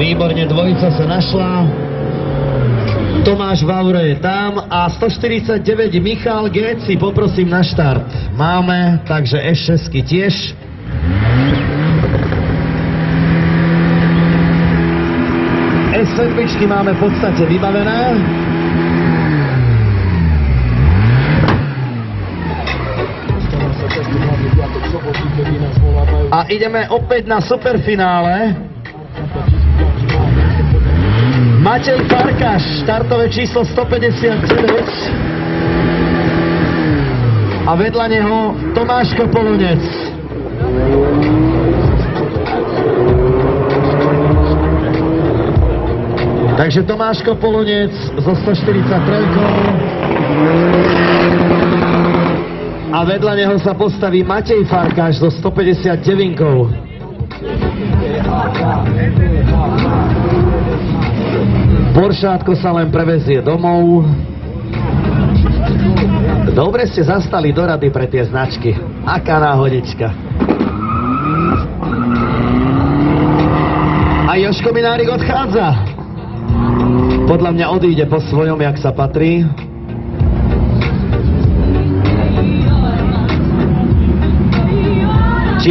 Výborne, dvojica sa našla. Tomáš Vauro je tam a 149 Michal Géci, poprosím na štart. Máme, takže S6 tiež. S7 máme v podstate vybavené. A ideme opäť na superfinále. Matej Farkáš, štartové číslo 159. A vedľa neho Tomáško Polonec. Takže Tomáško Polonec zo 143. A vedľa neho sa postaví Matej Farkáš zo 159. Boršátko sa len prevezie domov. Dobre ste zastali do rady pre tie značky. Aká náhodička. A Jožko Minárik odchádza. Podľa mňa odíde po svojom, jak sa patrí.